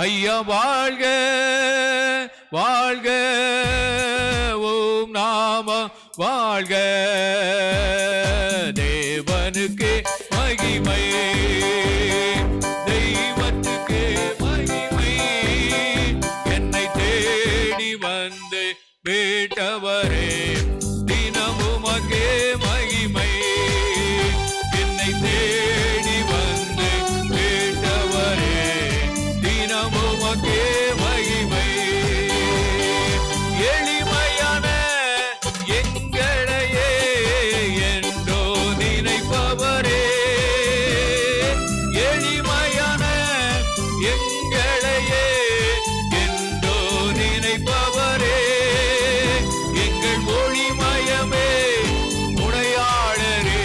ஐயா வாழ்க வாழ்க, ஓம் நாம வாழ்க. தேவனுக்கு மகிமை, தெய்வத்துக்கு மகிமை. என்னை தேடி வந்து மீட்டவரே, தினமும் அங்கே மகிமை. என்னை தேடி வந்து மீட்டவரே, தினமும் அங்கே மகிமை. எளிமையான எங்களையே என்றோ நினைப்பவரே, எளிமையான எங்களையே என்றோ நினைப்பவரே. எங்கள் ஒளிமயமே உடையாளரே,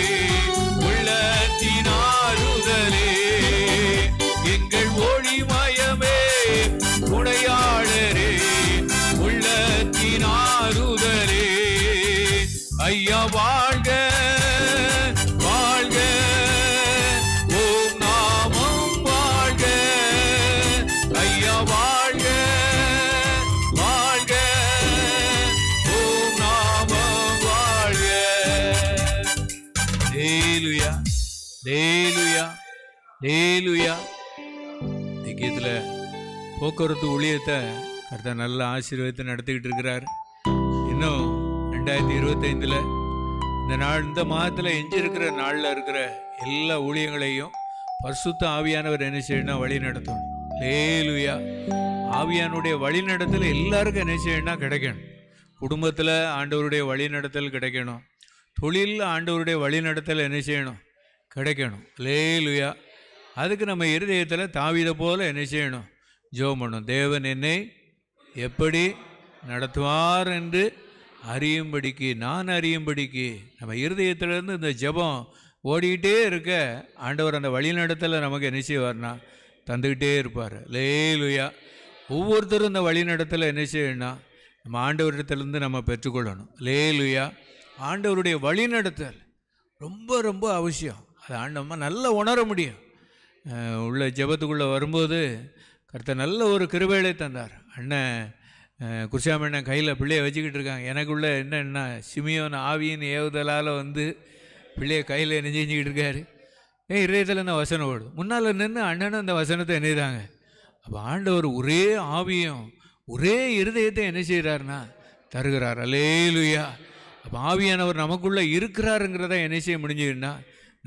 உள்ளத்தினாருதலே. எங்கள் ஒளிமயமே உடையாளரே, உள்ளத்தினாருதலே. ஐயா வாழ்க வாழ்க, ஓம் நாமம் வாழ்க. ஐயா வாழ்க வாழ்க, ஓம் நாமம் வாழ்க. ஹல்லேலூயா ஹல்லேலூயா ஹல்லேலூயா. இதுல போக்குவரத்து ஊழியத்தை கர்த்தர் நல்ல ஆசீர்வாதத்தை நடத்திக்கிட்டு இருக்கிறார். இன்னும் 2025 இந்த நாள், இந்த மாதத்தில் எஞ்சிருக்கிற நாளில் இருக்கிற எல்லா ஊழியங்களையும் பரிசுத்த ஆவியானவர் என்ன செய்யணும், வழி நடத்தணும். ஹல்லேலூயா. ஆவியானுடைய வழி நடத்தல் எல்லாருக்கும் என்ன செய்யணும், கிடைக்கணும். குடும்பத்தில் ஆண்டவருடைய வழி நடத்தல் கிடைக்கணும். தொழிலில் ஆண்டவருடைய வழி நடத்தல் என்ன செய்யணும், கிடைக்கணும். ஹல்லேலூயா. அதுக்கு நம்ம இருதயத்தில் தாவீதை போல என்ன செய்யணும், ஜெபம் பண்ணணும். தேவன் என்னை எப்படி நடத்துவார் என்று அறியும்படிக்கு, நான் அறியும்படிக்கு. நம்ம இருதயத்திலேருந்து இந்த ஜெபம் ஓடிக்கிட்டே இருக்க ஆண்டவர் அந்த வழி நடத்தலை நமக்கு என்ன செய்வார்னா தந்துக்கிட்டே இருப்பார். ஹல்லேலூயா. ஒவ்வொருத்தரும் இந்த வழி நடத்தலை என்ன செய்யணும்னா நம்ம ஆண்டவரிடத்துலேருந்து நம்ம பெற்றுக்கொள்ளணும். ஹல்லேலூயா. ஆண்டவருடைய வழி நடத்தல் ரொம்ப ரொம்ப அவசியம். அது நம்ம நல்லா உணர முடியும். உள்ள ஜெபத்துக்குள்ளே வரும்போது கர்த்தர் நல்ல ஒரு கிருபையை தந்தார். அண்ணன் குருசாமண்ணன் கையில் பிள்ளையை வச்சுக்கிட்டு இருக்காங்க. எனக்குள்ளே என்னென்னா சிமியோன் ஆவியின் ஏவுதலால் வந்து பிள்ளையை கையில் நெஞ்சிக்கிட்டு இருக்காரு. இதயத்தில் இந்த வசனம் ஓடுது. முன்னால் நின்று அண்ணனும் அந்த வசனத்தை எண்ணிதாங்க. அப்போ ஆண்டவர் ஒரே ஆவியும் ஒரே இருதயத்தை என்ன செய்கிறாருன்னா தருகிறார். ஹல்லேலூயா. அப்போ ஆவியானவர் நமக்குள்ளே இருக்கிறாருங்கிறத என்ன செய்ய முடிஞ்சதுன்னா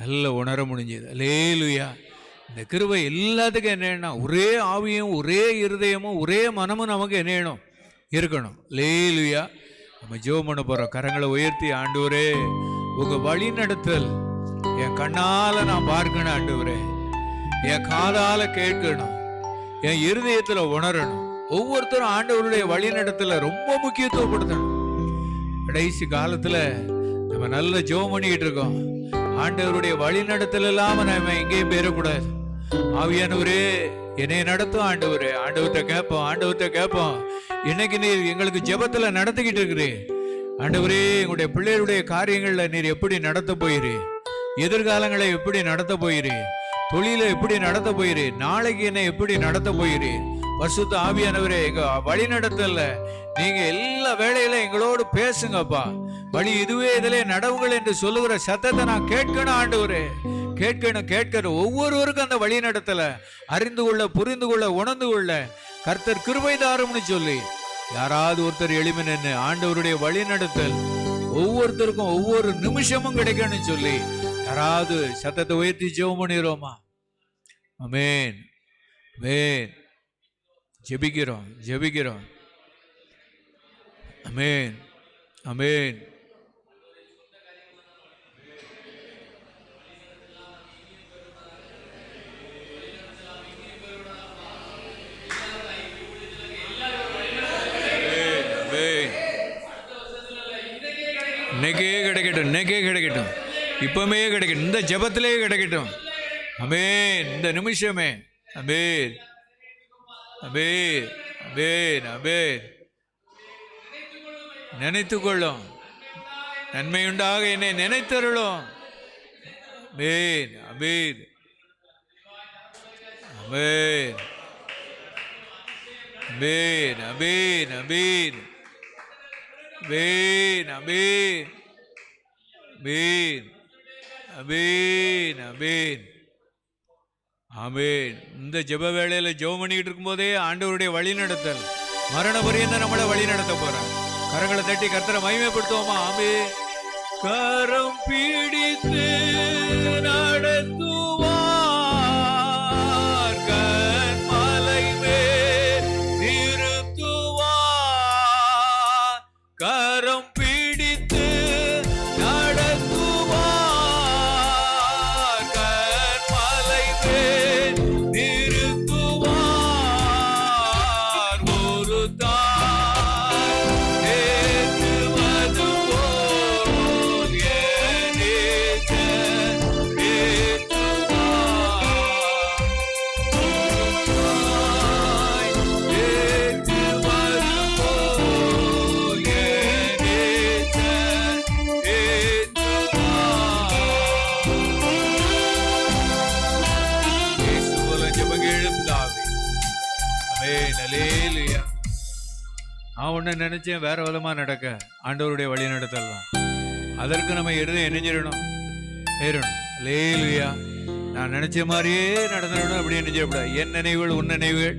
நல்ல உணர முடிஞ்சது. ஹல்லேலூயா. இந்த கிருபை எல்லாத்துக்கும் என்னன்னா ஒரே ஆவியும் ஒரே இருதயமும் ஒரே மனமும் நமக்கு என்ன வேணும், இருக்கணும். ஹல்லேலூயா. நம்ம ஜெபம் பண்ண போகிறோம். கரங்களை உயர்த்தி, ஆண்டவரே உங்கள் வழி நடத்தல் என் கண்ணால் நான் பார்க்கணும், ஆண்டவரே என் காதால் கேட்கணும், என் இருதயத்தில் உணரணும். ஒவ்வொருத்தரும் ஆண்டவருடைய வழி நடத்தல ரொம்ப முக்கியத்துவப்படுத்தணும். கடைசி காலத்தில் நம்ம நல்ல ஜெபம் பண்ணிக்கிட்டு இருக்கோம். ஆண்டவருடைய வழி நடத்தல் இல்லாமல் நம்ம எங்கேயும் போயிடக்கூடாது. ஆவியானவரே என்னை நடத்தும் ஆண்டவரே. ஆண்டவர்கிட்ட கேட்போம். இன்னைக்கு நீர் எங்களுக்கு ஜெபத்தில் நடத்திக்கிட்டு இருக்கிறீர். ஆண்டவரே எங்களுடைய பிள்ளைகளுடைய காரியங்களில் நீர் எப்படி நடத்த போயிரு, எதிர்காலங்களை எப்படி நடத்த போயிரு, தொழிலை எப்படி நடத்த போயிரு, நாளைக்கு என்னை எப்படி நடத்த போயிரு. பரிசுத்த ஆவியானவரே எங்க வழி நடத்தல நீங்க எல்லா வேலையில எங்களோடு பேசுங்கப்பா. வழி இதுவே இதிலே நடவுங்கள் என்று சொல்லுகிற சத்தத்தை நான் கேட்கணும் ஆண்டவரே. கேட்கணும். ஒவ்வொருவருக்கும் அந்த வழி நடத்தல அறிந்து கொள்ள, புரிந்து கொள்ள, உணர்ந்து கொள்ள கர்த்தர் கிருபை தாரும்னு சொல்லி யாராவது ஒருத்தர் எளிமை நின்று ஆண்டவருடைய வழி நடத்தல் ஒவ்வொருத்தருக்கும் ஒவ்வொரு நிமிஷமும் கிடைக்கணும்னு சொல்லி யாராவது சத்தத்தை உயர்த்தி ஜெபம் பண்ணிடுவோமா? ஆமென். ஜெபிக்கிறோம். ஆமென். இன்னைக்கே கிடைக்கட்டும், இப்பமே கிடைக்கட்டும், இந்த ஜெபத்திலே கிடைக்கட்டும். ஆமென். இந்த நிமிஷமே. ஆமென். நினைத்துக்கொள்ளும், நன்மையுண்டாக என்னை நினைத்தருளும். ஆமென். அமேன் அமேன் அமேன் அமேன் அமேன் அமேன் அமேன் அமேன் ஆமென். இந்த ஜெப வேளையில ஜெபம் பண்ணிக்கிட்டு இருக்கும்போதே ஆண்டவருடைய வழி நடத்தல் மரண பரியந்த நம்மளை வழி நடத்த போறார். கரங்களை தட்டி கர்த்தரை மகிமைப்படுத்துவோமா? ஆமென். கரம் பிடித்து நடத்துவார், கன்மலை மேல் நிறுத்துவார். கரம் பிடித்து நடத்துவார், கன்மலை மேல் நிறுத்துவார். ஒரு தாய் ஏற்றுவது போல் என் நேசர் ஏற்றுவார். ஒரு தாய் ஏற்றுவது போல் என் நேசர் ஏற்றுவார். இயேசு போல ஜெபம் எழுப்புதாவே. ஆமென். அல்லேலூயா. நான் ஒன்று நினைச்சேன், வேற விதமா நடக்க ஆண்டவருடைய வழி நடத்தலாம். அதற்கு நம்ம இருதயம் இணைஞ்சிடணும், ஏறணும். அல்லேலூயா. நான் நினைச்ச மாதிரியே நடந்துடணும் அப்படி நினைச்சிடக்கூடாது. என் நினைவுகள் உன் நினைவுகள்,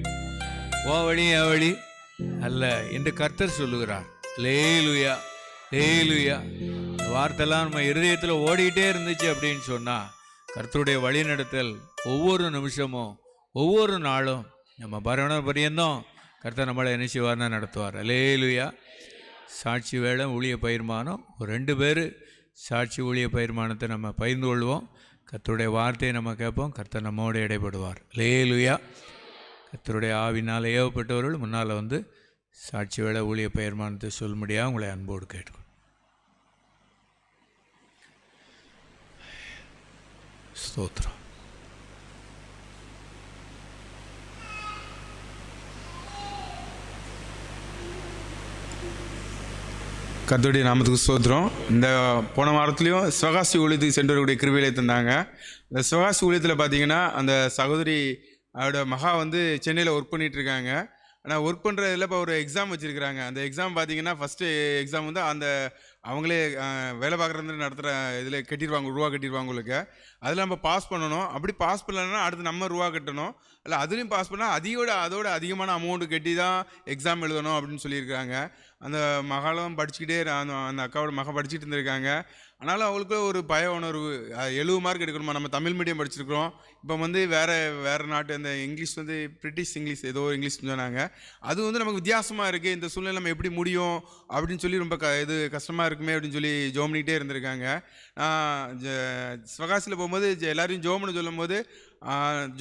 ஓ வழி என் வழி அல்ல என்று கர்த்தர் சொல்லுகிறார். அல்லேலூயா அல்லேலூயா. இந்த வார்த்தைலாம் நம்ம இருதயத்தில் ஓடிக்கிட்டே இருந்துச்சு அப்படின்னு சொன்னா கர்த்தருடைய வழி நடத்தல் ஒவ்வொரு நிமிஷமும் ஒவ்வொரு நாளும் நம்ம பரண பரியந்தம் கர்த்தர் நம்மளை என்ன செய்வார்னா நடத்துவார். அல்லேலூயா. சாட்சி வேளை ஊழிய பயிர்மானம் ஒரு 2 பேர் சாட்சி ஊழிய பயிர்மானத்தை நம்ம பகிர்ந்து கொள்வோம். கர்த்தருடைய வார்த்தையை நம்ம கேட்போம். கர்த்தர் நம்மோடு இடைப்படுவார். அல்லேலூயா. கர்த்தருடைய ஆவினால் ஏவப்பட்டவர்கள் முன்னால் வந்து சாட்சி வேளை ஊழிய பயிர்மானத்தை சொல்லும்படியாக உங்களை அன்போடு கேட்கும். ஸ்தோத்திரம். கர்த்தருடைய நாமத்துக்கு ஸ்தோத்திரம். இந்த போன வாரத்துலேயும் சிவகாசி ஊழியத்துக்கு சென்றவர்களுடைய கிருபையிலே தந்தாங்க. இந்த சிவகாசி ஊழியத்தில் பார்த்தீங்கன்னா அந்த சகோதரி அவரோட மகா வந்து சென்னையில் ஒர்க் பண்ணிகிட்டு இருக்காங்க. ஆனால் ஒர்க் பண்ணுறதுல இப்போ ஒரு எக்ஸாம் வச்சுருக்கிறாங்க. அந்த எக்ஸாம் பார்த்தீங்கன்னா ஃபஸ்ட்டு எக்ஸாம் வந்து அந்த அவங்களே வேலை பார்க்குறது நடத்துகிற இதில் கட்டிடுவாங்க, ரூபா கட்டிடுவாங்க உங்களுக்கு. அதில் நம்ம பாஸ் பண்ணணும். அப்படி பாஸ் பண்ணலன்னா அடுத்து நம்ம ரூபா கட்டணும். இல்லை அதுலேயும் பாஸ் பண்ணால் அதோட அதிகமான அமௌண்ட்டு கட்டி தான் எக்ஸாம் எழுதணும் அப்படின்னு சொல்லியிருக்காங்க. அந்த மகளும் படிச்சுக்கிட்டே அந்த அக்காவோட மகன் படிச்சுட்டு இருந்திருக்காங்க. ஆனாலும் அவங்களுக்கு ஒரு பய உணர்வு, 70 மார்க் எடுக்கணுமா. நம்ம தமிழ் மீடியம் படிச்சிருக்கிறோம். இப்போ வந்து வேறு நாட்டு அந்த இங்கிலீஷ் வந்து பிரிட்டிஷ் இங்கிலீஷ் ஏதோ ஒரு இங்கிலீஷ் சொன்னாங்க. அது வந்து நமக்கு வித்தியாசமாக இருக்குது. இந்த சூழ்நிலை நம்ம எப்படி முடியும் அப்படின்னு சொல்லி ரொம்ப இது கஷ்டமாக இருக்குமே அப்படின்னு சொல்லி ஜோம் பண்ணிக்கிட்டே இருந்திருக்காங்க. சிவகாசியில் போகும்போது எல்லாரையும் ஜோம்னு சொல்லும் போது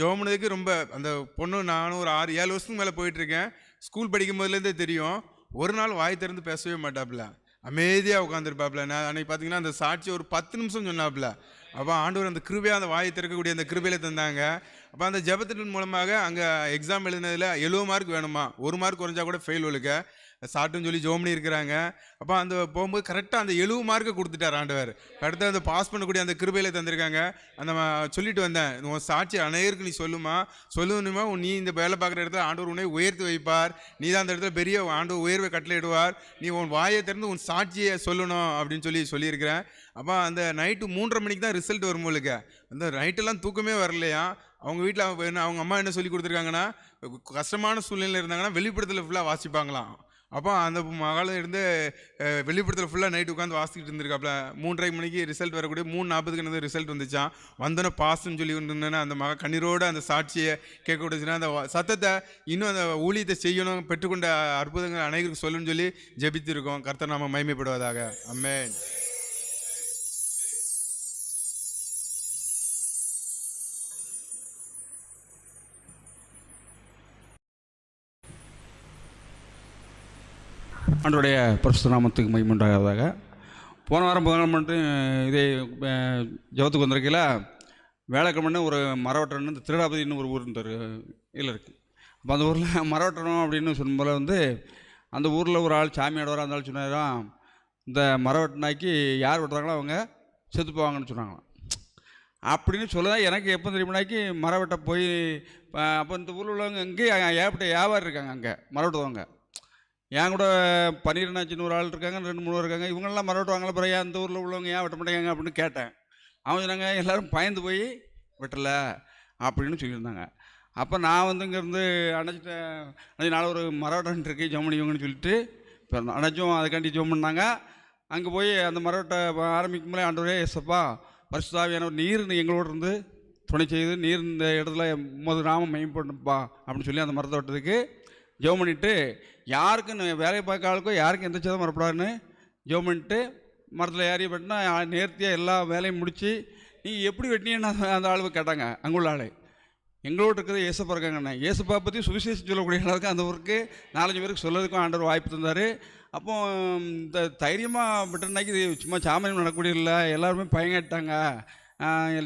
ஜோம்னதுக்கு ரொம்ப அந்த பொண்ணு நானும் ஒரு 6-7 வருஷத்துக்கு மேலே போயிட்டுருக்கேன். ஸ்கூல் படிக்கும் போதுலேருந்தே தெரியும். ஒரு நாள் வாய் திறந்து பேசவே மாட்டாப்புல, அமைதியாக உட்காந்துருப்பாப்புல. நான் அன்றைக்கி பார்த்தீங்கன்னா அந்த சாட்சி ஒரு 10 நிமிஷம் சொன்னாப்புல. அப்போ ஆண்டவர் அந்த கிருபையாக அந்த வாயை திறக்கக்கூடிய அந்த கிருபையில தந்தாங்க. அப்போ அந்த ஜெபத்தின் மூலமாக அங்கே எக்ஸாம் எழுதினதில் 70 மார்க் வேணுமா, 1 மார்க் குறைஞ்சா கூட ஃபெயில் ஒழுக்க சாட்டுன்னு சொல்லி ஜோம் பண்ணி இருக்கிறாங்க. அப்போ அந்த போகும்போது கரெக்டாக அந்த 70 மார்க்கை கொடுத்துட்டார் ஆண்டவர். கரெக்டாக அந்த பாஸ் பண்ணக்கூடிய அந்த கிருபையில தந்திருக்காங்க. அந்த சொல்லிட்டு வந்தேன், உன் சாட்சி அனைவருக்கு நீ சொல்லணுமா, நீ இந்த வேலை பார்க்குற இடத்துல ஆண்டவர் உன்னை உயர்த்தி வைப்பார். நீ தான் அந்த இடத்துல பெரிய ஆண்டவர் உயர்வை கட்டளையிடுவார். நீ உன் வாயை திறந்து உன் சாட்சியை சொல்லணும் அப்படின்னு சொல்லியிருக்கிறேன். அப்போ அந்த நைட்டு 3:30 மணிக்கு தான் ரிசல்ட் வரும்போதுக்க அந்த நைட்டெல்லாம் தூக்கமே வரலையா. அவங்க வீட்டில் அவங்க அம்மா என்ன சொல்லி கொடுத்துருக்காங்கன்னா, கஷ்டமான சூழ்நிலையில் இருந்தாங்கன்னா வெளிப்படத்தில் ஃபுல்லாக வாசிப்பாங்களாம். அப்போ அந்த மகளும் இருந்து வெளிப்படத்தில் ஃபுல்லாக நைட்டு உட்காந்து வாசிக்கிட்டு இருந்திருக்காப்புல. 3:30 மணிக்கு ரிசல்ட் வரக்கூடிய 3:40க்கு ரிசல்ட் வந்துச்சான். வந்தோன்னே பாஸ்ன்னு சொல்லி இருந்தேன்னா அந்த மக கண்ணீரோடு அந்த சாட்சியை கேட்கக்கூடாதுன்னா அந்த சத்தத்தை இன்னும் அந்த ஊழியத்தை செய்யணும், பெற்றுக்கொண்ட அற்புதங்கள் அனைவருக்கு சொல்லணும்னு சொல்லி ஜெபித்திருக்கோம். கர்த்தர் நாம மகிமைப்படுவதாக. ஆமென். ஆண்டவருடைய பரிசுத்த நாமத்துக்கு மகிமையுண்டாவதாக. போன வாரம் புதன்கிழமை மட்டும் இதே ஜெபத்துக்கு வந்திருக்கையில் வேலைக்கிழமை ஒரு மரவட்டன்னு இந்த திருடாபதினு ஒரு ஊர் இதில் இருக்குது. அப்போ அந்த ஊரில் மரவட்டணும் அப்படின்னு சொல்லும்போது வந்து அந்த ஊரில் ஒரு ஆள் சாமியாடவராக இருந்தாலும் சொன்னாராம், இந்த மரவட்டனாக்கி யார் வெட்டுறாங்களோ அவங்க செத்து போவாங்கன்னு சொன்னாங்களாம். அப்படின்னு சொல்ல எனக்கு எப்போ தெரியுமாக்கி மரவெட்ட போய் அப்போ இந்த ஊரில் உள்ளவங்க இங்கேயே ஏகப்பட்ட வியாபாரம் இருக்காங்க, அங்கே மரவெட்டுவாங்க. என் கூட பன்னீர்னாச்சின்னு ஒரு ஆள் இருக்காங்க, 2-3 இருக்காங்க. இவங்கெல்லாம் மரவெட்டுவாங்களா, பிறகு அந்த ஊரில் உள்ளவங்க ஏன் வெட்ட மாட்டேங்க அப்படின்னு கேட்டேன். அவங்க சொன்னாங்க எல்லோரும் பயந்து போய் வெட்டலை அப்படின்னு சொல்லியிருந்தாங்க. அப்போ நான் வந்து இங்கேருந்து அணைச்சிட்டேன், நாளை ஒரு மரவெட்டன் இருக்கு ஜோமணி இவங்கன்னு சொல்லிட்டு இப்போ அணைச்சும் அதுக்காண்டி ஜோம் பண்ணாங்க. அங்கே போய் அந்த மரவெட்டை ஆரம்பிக்கும் போதே ஆண்டவரே ஏசப்பா பரிசுத்தாவியான நீர் எங்களோட இருந்து துணை செய்து நீர் இந்த இடத்துல உமது நாமம் மேம்படுப்பா அப்படின்னு சொல்லி அந்த மரத்தை வெட்டதுக்கு ஜெபம் பண்ணிவிட்டு, யாருக்கும் வேலையை பார்க்க ஆளுக்கோ யாருக்கும் எந்த சேதம் வரப்படாதுன்னு ஜெபம் பண்ணிட்டு மரத்தில் ஏறி வெட்டினா நேர்த்தியாக எல்லா வேலையும் முடித்து நீங்கள் எப்படி வெட்டினீன்னு அந்த ஆளு கேட்டாங்க. அங்குள்ள ஆள் எங்களோட இருக்கிறது ஏசப்பா இருக்காங்கண்ணே. ஏசப்பா பற்றி சுவிசேஷம் சொல்லக்கூடிய அளவுக்கு அந்த ஊருக்கு 4-5 பேருக்கு சொல்லதுக்கும் ஆண்டவர் வாய்ப்பு தந்தார். அப்போ இந்த தைரியமாக விட்டுனாக்கி இது சும்மா சாமானியம் நடக்கக்கூடிய இல்லை, எல்லாருமே பயங்கட்டாங்க,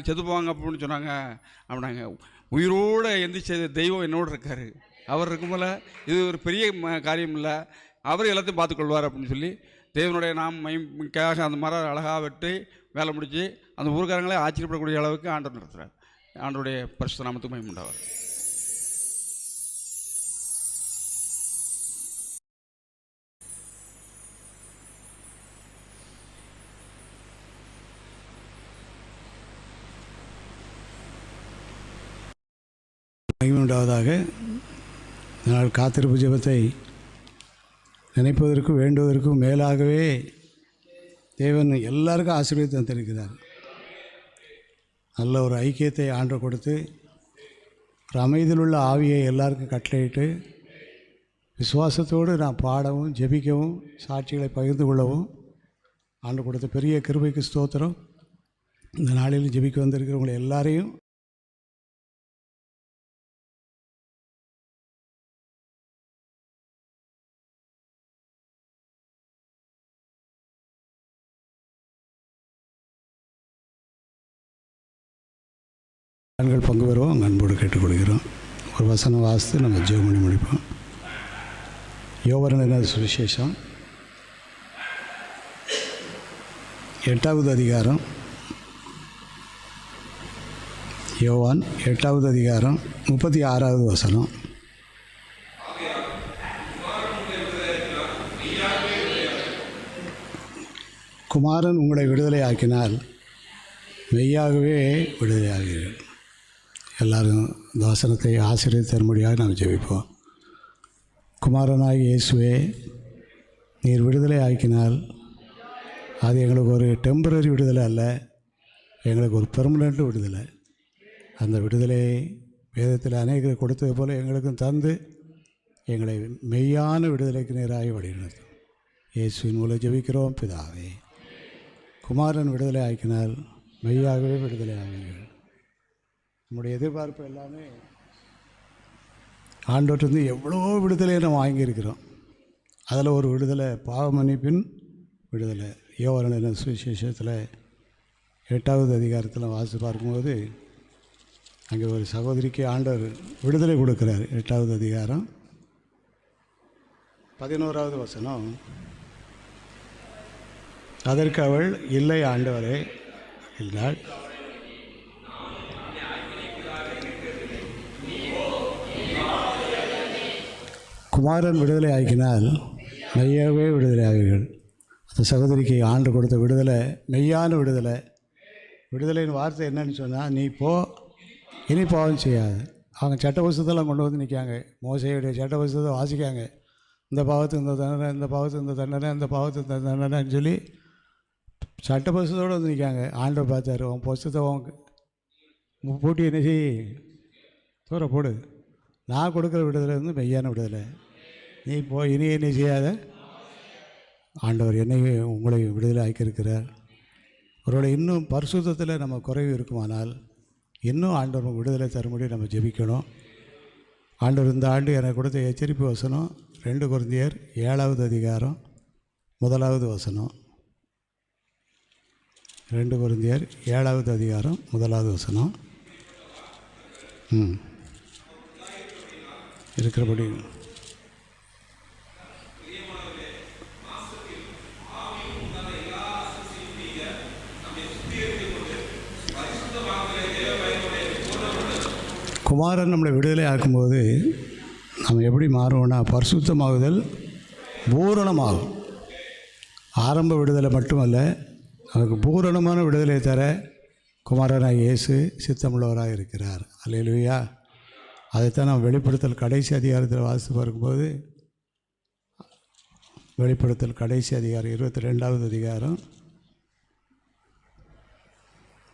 செத்து போவாங்க அப்படின்னு சொன்னாங்க. அப்படின்னாங்க உயிரோடு எந்திரிச்ச தெய்வம் என்னோடு இருக்கார், அவர் இருக்கும்போல இது ஒரு பெரிய காரியம் இல்லை, அவர் எல்லாத்தையும் பார்த்துக்கொள்வார் அப்படின்னு சொல்லி தேவனுடைய மகிமைக்காக அந்த மரம் அழகாக வெட்டி வேலை முடித்து அந்த ஊர்க்காரங்களே ஆச்சரியப்படக்கூடிய அளவுக்கு ஆண்டவர் நடத்துகிறார். ஆண்டவருடைய பரிசுத்த நாமத்துக்கு மகிமை உண்டாவார். மகிமை உண்டாவதாக. இதனால் காத்திருப்பு ஜெபத்தை நினைப்பதற்கும் வேண்டுவதற்கும் மேலாகவே தேவன் எல்லாருக்கும் ஆசீர்வாதத்தை தந்திருக்கிறார். நல்ல ஒரு ஐக்கியத்தை ஆண்டவர் கொடுத்து ஒரு அமைதியில் உள்ள ஆவியை எல்லாருக்கும் கட்டளையிட்டு விசுவாசத்தோடு நான் பாடவும் ஜெபிக்கவும் சாட்சிகளை பகிர்ந்து கொள்ளவும் ஆண்டு கொடுத்த பெரிய கிருபைக்கு ஸ்தோத்திரம். இந்த நாளில் ஜெபிக்க வந்திருக்கிறவங்களை எல்லாரையும் ஆண்கள் பங்கு பெறுவோம். அங்கே அன்போடு கேட்டுக்கொள்கிறோம். ஒரு வசனம் வாசித்து நம்ம ஜெபம் பண்ணி முடிப்போம். யோவான் சுவிசேஷம் 8வது அதிகாரம். யோவான் 8வது அதிகாரம் 36வது வசனம். குமாரன் உங்களை விடுதலை ஆக்கினால் மெய்யாகவே விடுதலை ஆகிறீர்கள். எல்லாரும் இந்த வசனத்தை ஆசீர்வதித்து தரும்படியாக நாம் ஜெபிப்போம். குமாரனாகி இயேசுவே, நீர் விடுதலை ஆக்கினால் அது எங்களுக்கு ஒரு டெம்பரரி விடுதலை அல்ல, எங்களுக்கு ஒரு பெர்மனெண்ட் விடுதலை. அந்த விடுதலையை வேதத்தில் அநேகர் கொடுத்தது போல் எங்களுக்கும் தந்து எங்களை மெய்யான விடுதலைக்கு நேராக வழிநடத்தும். இயேசுவின் மூலம் ஜெபிக்கிறோம் பிதாவே. குமாரன் விடுதலை ஆக்கினால் மெய்யாகவே விடுதலை ஆவீர்கள். நம்முடைய எதிர்பார்ப்பு எல்லாமே ஆண்டவர்கிட்ட எவ்வளோ விடுதலையை நம்ம வாங்கியிருக்கிறோம். அதில் ஒரு விடுதலை பாவ மன்னிப்பின் விடுதலை. யோவான் சுவிசேஷத்தில் 8வது அதிகாரத்தில் வாசித்து பார்க்கும்போது அங்கே ஒரு சகோதரிக்கு ஆண்டவர் விடுதலை கொடுக்குறார். 8வது அதிகாரம் 11வது வசனம். அதற்கு அவள், இல்லை ஆண்டவரே என்றாள். குமாரன் விடுதலை ஆக்கினால் மெய்யாகவே விடுதலை ஆவீர்கள். அந்த சகோதரிக்கு ஆண்டு கொடுத்த விடுதலை மெய்யான விடுதலை. விடுதலைன்னு வார்த்தை என்னன்னு சொன்னால், நீ போ, இனி பாவம் செய்யாது. அவங்க சட்ட புஸ்தகத்தெல்லாம் கொண்டு வந்து நிற்காங்க, மோசையுடைய சட்ட புஸ்தகத்தை வாசிக்காங்க. இந்த பாவத்துக்கு இந்த தண்டனை, இந்த பாவத்துக்கு இந்த தண்டனை, இந்த பாவத்துக்கு இந்த தண்டனைன்னு சொல்லி சட்ட புஸ்தகத்தோடு வந்து நிற்காங்க. ஆண்டவர் பார்த்தாரு, உன் புஸ்தகத்தை உன் பூட்டி என்ன செய், தூர போடு. நான் கொடுக்குற விடுதலை வந்து மெய்யான விடுதலை. நீ போ, இனி என்ன செய்யாத. ஆண்டவர் என்னையே உங்களை விடுதலை ஆக்கியிருக்கிறார். ஒருவேளை இன்னும் பரிசுத்தத்தில் நம்ம குறைவு இருக்குமானால் இன்னும் ஆண்டவர் விடுதலை தரும்படி நம்ம ஜெபிக்கணும். ஆண்டவர் இந்த ஆண்டு எனக்கு கொடுத்த எச்சரிப்பு வசனம் 2 கொரிந்தியர் 7வது அதிகாரம் 1வது வசனம். 2 கொரிந்தியர் 7வது அதிகாரம் 1வது வசனம். இருக்கிறபடி குமாரன் நம்மளை விடுதலை ஆக்கும்போது நம்ம எப்படி மாறுவோம்னா பரிசுத்தமாகுதல் பூரணமாகும். ஆரம்ப விடுதலை மட்டுமல்ல, நமக்கு பூரணமான விடுதலை தர குமாரனாக இயேசு சித்தமுள்ளவராக இருக்கிறார். அல்லேலூயா. அதைத்தான் நாம் வெளிப்படுத்தல் கடைசி அதிகாரத்தில் வாசித்து பார்க்கும்போது, வெளிப்படுத்தல் கடைசி அதிகாரம் 22வது அதிகாரம்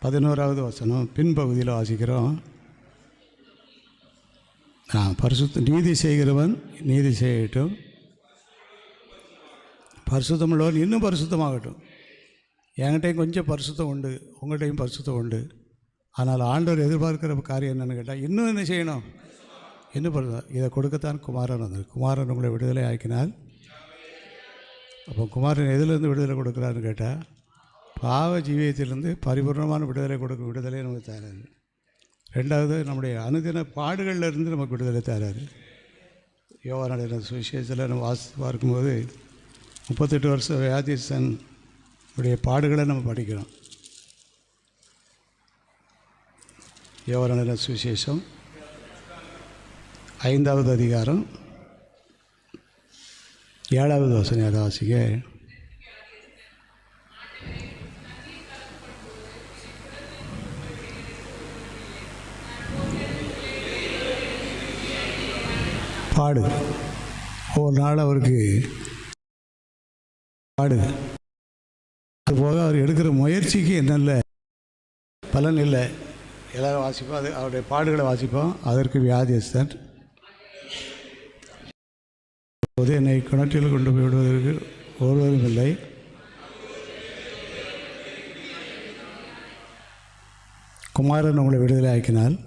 11வது வசனம் பின்பகுதியில் வாசிக்கிறோம். பரிசுத்த நீதி செய்கிறவன் நீதி செய்யட்டும், பரிசுத்தமுள்ளவன் இன்னும் பரிசுத்தமாகட்டும். என்கிட்டையும் கொஞ்சம் பரிசுத்தம் உண்டு, உங்கள்கிட்டையும் பரிசுத்தம் உண்டு. ஆனால் ஆண்டவர் எதிர்பார்க்கிற காரியம் என்னென்னு கேட்டால், இன்னும் என்ன செய்யணும், இன்னும் இதை கொடுக்கத்தான் குமாரன் வந்தார். குமாரன் உங்களை விடுதலை ஆக்கினால், அப்போ குமாரன் எதிலிருந்து விடுதலை கொடுக்குறாருன்னு கேட்டால், பாவ ஜீவியத்திலிருந்து பரிபூர்ணமான விடுதலை கொடுக்கும் விடுதலை நமக்கு தராது. ரெண்டாவது, நம்முடைய அனுதின பாடுகளிலிருந்து நமக்கு விடுதலை தராது. யோவானுடைய சுவிசேஷத்தில் நம்ம வாசித்து பார்க்கும்போது 38 வருஷ வியாதிஸ்தன் உடைய பாடுகளை நம்ம படிக்கிறோம். யோவானுடைய சுவிசேஷம் 5வது அதிகாரம் 7வது வசனம். அதை வாசிக்க. பாடு ஒவ்வொரு நாள் அவருக்கு பாடு. அதுபோக அவர் எடுக்கிற முயற்சிக்கு என்னல்ல பலன் இல்லை. எல்லோரும் வாசிப்போம், அது அவருடைய பாடுகளை வாசிப்போம். அதற்கு வியாதிஸ்தன் போது என்னை கிணற்றில் கொண்டு போய் விடுவதற்கு ஒருவரும் இல்லை, குமாரன் உங்களை விடுதலை ஆக்கினால்.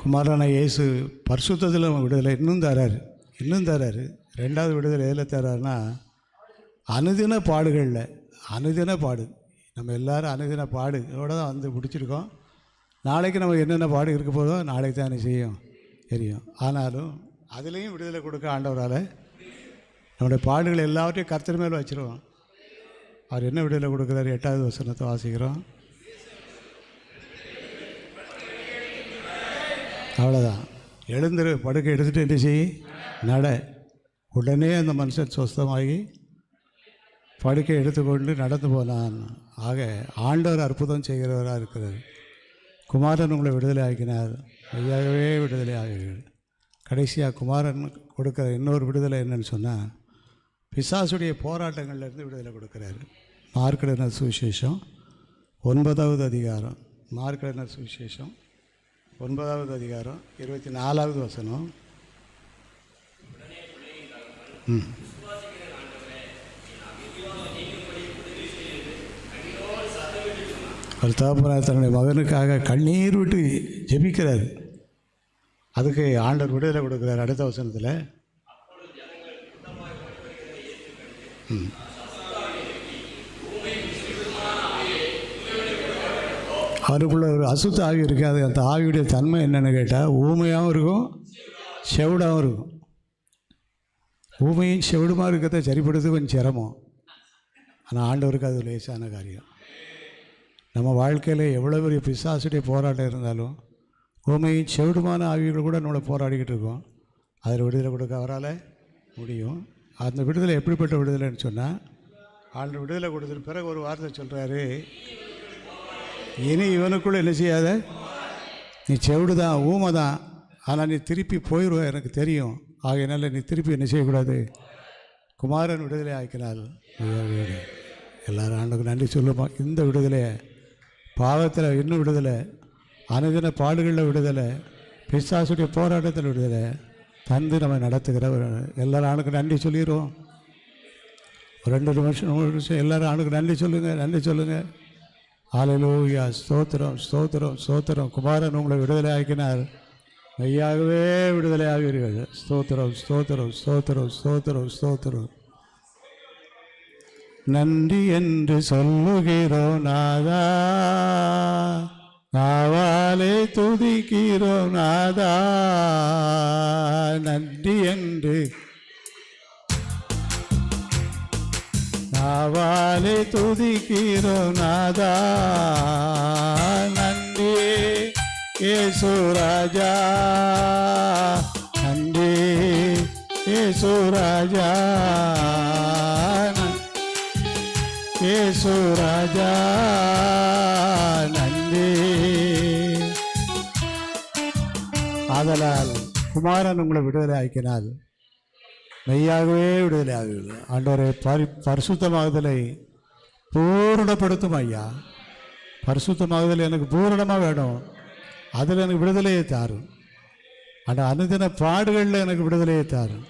குமாரனை இயேசு பரிசுத்தத்தில் விடுதலை இன்னும் தராரு. ரெண்டாவது விடுதலை எதில் தராருன்னா, அனுதின பாடுகளில். அனுதின பாடு, நம்ம எல்லோரும் அனுதின பாடுகளோடு தான் வந்து பிடிச்சிருக்கோம். நாளைக்கு நமக்கு என்னென்ன பாடு இருக்க போதோ நாளைக்கு தான் என்ன செய்யும் தெரியும். ஆனாலும் அதுலேயும் விடுதலை கொடுக்க ஆண்டவரால் நம்முடைய பாடுகள் எல்லாவற்றையும் கர்த்தர் மேல் வச்சுருவோம். அவர் என்ன விடுதலை கொடுக்குறாரு? 8வது வசனத்தை வாசிக்கிறோம். அவ்வளோதான். எழுந்துரு, படுக்கை எடுத்துகிட்டு என்ன செய், நட. உடனே அந்த மனுஷன் சொஸ்தமாகி படுக்கை எடுத்துக்கொண்டு நடந்து போனான். ஆக ஆண்டவர் அற்புதம் செய்கிறவராக இருக்கிறார். குமாரன் உங்களை விடுதலை ஆக்கினார், மெய்யாகவே விடுதலை ஆகிறீர்கள். கடைசியாக குமாரன் கொடுக்குற இன்னொரு விடுதலை என்னன்னு சொன்னால், பிசாசுடைய போராட்டங்கள்லேருந்து விடுதலை கொடுக்குறாரு. மார்க் எழுதின சுவிசேஷம் 9வது அதிகாரம். மார்க் எழுதின சுவிசேஷம் 9வது அதிகாரம் 24வது வசனம். ஒரு தகப்பனார் தன்னுடைய மகனுக்காக கண்ணீர் விட்டு ஜெபிக்கிறார். அதுக்கு ஆண்டவர் விடுதலை கொடுக்குறார். அடுத்த வசனத்தில் அவருக்குள்ள ஒரு அசுத்த ஆவி இருக்காது. அந்த ஆவியுடைய தன்மை என்னென்னு கேட்டால், ஊமையாகவும் இருக்கும், செவிடாகவும் இருக்கும். ஊமையும் செவிடுமா இருக்கிறத சரிப்படுத்து கொஞ்சம் சிரமம். ஆனால் ஆண்டவருக்கு அது லேசான காரியம். நம்ம வாழ்க்கையில் எவ்வளோ பெரிய பிசாசுடைய போராட்டம் இருந்தாலும், ஊமையும் செவிடுமான ஆவிகள் கூட நம்மளை போராடிக்கிட்டு இருக்கோம். அதில் விடுதலை கொடுக்க அவரால் முடியும். அந்த விடுதலை எப்படிப்பட்ட விடுதலைன்னு சொன்னால், ஆண்டவர் விடுதலை கொடுத்துட்டு பிறகு ஒரு வார்த்தை சொல்கிறாரு, இனி இவனுக்குள்ளே என்ன செய்யாத, நீ செவிடு தான், ஊமை தான், ஆனால் நீ திருப்பி போயிடுவ, எனக்கு தெரியும். ஆகையினால நீ திருப்பி என்ன செய்யக்கூடாது, குமாரன் விடுதலை ஆக்கினால். எல்லோரும் ஆண்டுக்கு நன்றி சொல்லுமா. இந்த விடுதலையை பாவத்தில் இன்னும் விடுதலை, அனுதின பாடுகளில் விடுதலை, பிசாசுடைய போராட்டத்தில் விடுதலை தந்து நம்ம நடத்துகிறவர். எல்லோரும் ஆண்டுக்கு நன்றி சொல்லிடுவோம். ஒரு 2 நிமிஷம் 3 நிமிஷம் எல்லோரும் ஆண்டுக்கு நன்றி சொல்லுங்கள். ஹல்லேலூயா. ஸ்தோத்திரம் ஸ்தோத்திரம் ஸ்தோத்திரம். குமாரன் உங்களை விடுதலை ஆக்கினார், மெய்யாகவே விடுதலை ஆவீர்கள். ஸ்தோத்திரம் ஸ்தோத்திரம் ஸ்தோத்திரம் ஸ்தோத்திரம் ஸ்தோத்திரம். நன்றி என்று சொல்லுகிறோம் நாதா, நாவாலே துதிக்கிறோம் நாதா. நன்றி என்று நாவாலே துதிக்கிறோம் நாதா. நன்றி இயேசு ராஜா நன்றி, இயேசு ராஜா இயேசு ராஜா நன்றி. ஆதலால் குமாரன் உங்களை விடுதலை ஆக்கினால் மெய்யாகவே விடுதலை ஆகுது. ஆண்டவரை பரிசுத்தமாகுதலை பூரணப்படுத்தும் ஐயா. பரிசுத்தமாகுதல் எனக்கு பூரணமாக வேணும். அதில் எனக்கு விடுதலையை தாரும். ஆனால் அனுதின பாடுகளில் எனக்கு விடுதலையை தாரும்.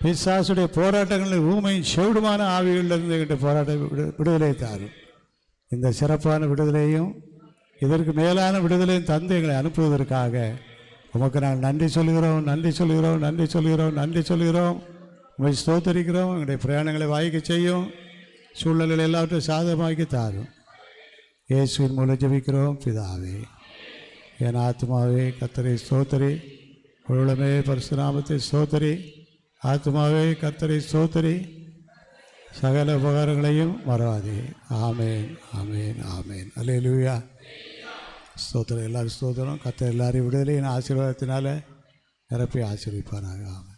பிசாசுடைய போராட்டங்களில் ஊமையும் செவிடுமான ஆவிகளிலிருந்து என்கிட்ட போராட்ட விடுதலையை தாரும். இந்த சிறப்பான விடுதலையும் இதற்கு மேலான விடுதலையும் தந்து எங்களை அனுப்புவதற்காக உமக்கு நாங்கள் நன்றி சொல்கிறோம், நன்றி சொல்கிறோம், நன்றி சொல்கிறோம், நன்றி சொல்கிறோம். உங்களை ஸ்தோத்தரிக்கிறோம். எங்களுடைய பிரயாணங்களை வாய்க்க செய்யும், சூழ்நிலைகள் எல்லாவற்றையும் சாதகமாக்கி தாரும். இயேசுவின் மூலம் ஜெபிக்கிறோம் பிதாவே. என் ஆத்மாவே கர்த்தரை ஸ்தோத்தரி, உள்ளமே பரிசுநாமத்தை ஸ்தோத்தரி. ஆத்மாவே கர்த்தரை ஸ்தோத்தரி, சகல உபகாரங்களையும் மறவாதே. ஆமேன், ஆமேன், ஆமேன். அல்லேலூயா. ஸ்தோத்திரம், எல்லாரும் ஸ்தோத்திரம். கர்த்தர் எல்லாரையும் விடுதலையின் ஆசீர்வாதத்தினால நிரப்பி ஆசீர்விப்பானாக. ஆமென்.